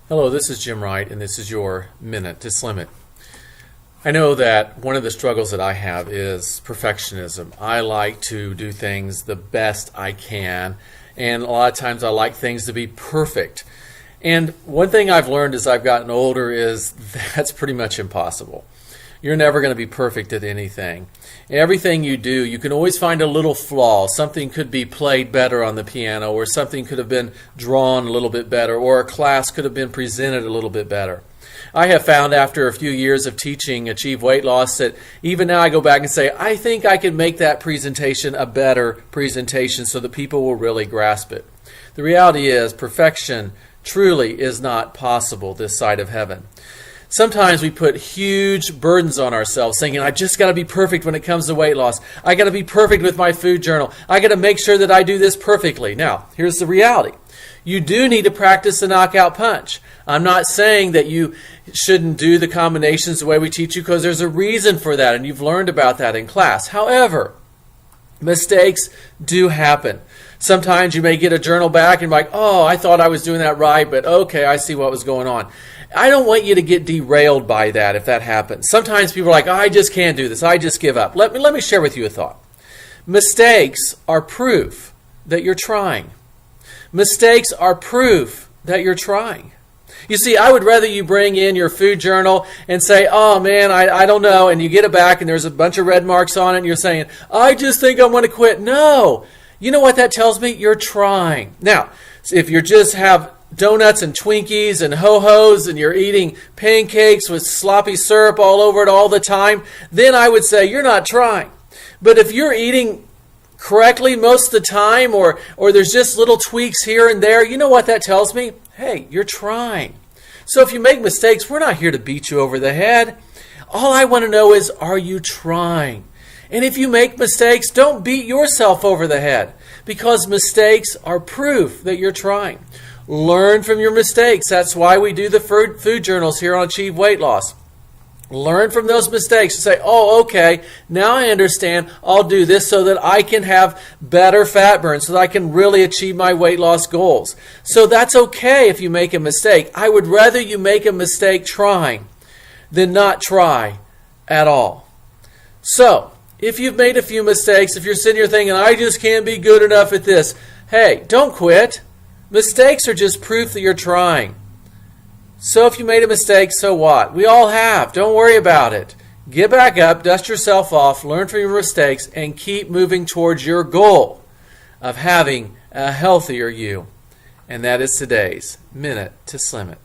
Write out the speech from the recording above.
Hello, this is Jim Wright, and this is your Minute to Slim It. I know that one of the struggles that I have is perfectionism. I like to do things the best I can, and a lot of times I like things to be perfect. And one thing I've learned as I've gotten older is that's pretty much impossible. You're never going to be perfect at anything. Everything you do, you can always find a little flaw. Something could be played better on the piano, or something could have been drawn a little bit better, or a class could have been presented a little bit better. I have found after a few years of teaching Achieve Weight Loss that even now I go back and say, I think I can make that presentation a better presentation so that people will really grasp it. The reality is perfection truly is not possible this side of heaven. Sometimes we put huge burdens on ourselves thinking, I just got to be perfect when it comes to weight loss. I got to be perfect with my food journal. I got to make sure that I do this perfectly. Now, here's the reality. You do need to practice the knockout punch. I'm not saying that you shouldn't do the combinations the way we teach you, because there's a reason for that, and you've learned about that in class. However, mistakes do happen. Sometimes you may get a journal back and be like, oh, I thought I was doing that right, but okay, I see what was going on. I don't want you to get derailed by that if that happens. Sometimes people are like, oh, I just can't do this. I just give up. Let me share with you a thought. Mistakes are proof that you're trying. Mistakes are proof that you're trying. You see, I would rather you bring in your food journal and say, oh man, I don't know, and you get it back and there's a bunch of red marks on it and you're saying, I just think I'm going to quit. No. You know what that tells me? You're trying. Now, if you just have donuts and Twinkies and Ho-Hos and you're eating pancakes with sloppy syrup all over it all the time, then I would say you're not trying. But if you're eating correctly most of the time, or there's just little tweaks here and there, you know what that tells me? Hey, you're trying. So if you make mistakes, we're not here to beat you over the head. All I want to know is, are you trying? And if you make mistakes, don't beat yourself over the head, because mistakes are proof that you're trying. Learn from your mistakes. That's why we do the food journals here on Achieve Weight Loss. Learn from those mistakes and say, oh, okay, now I understand. I'll do this so that I can have better fat burn, so that I can really achieve my weight loss goals. So that's okay if you make a mistake. I would rather you make a mistake trying than not try at all. So, if you've made a few mistakes, if you're sitting here thinking, I just can't be good enough at this, hey, don't quit. Mistakes are just proof that you're trying. So if you made a mistake, so what? We all have. Don't worry about it. Get back up, dust yourself off, learn from your mistakes, and keep moving towards your goal of having a healthier you. And that is today's Minute to Slim It.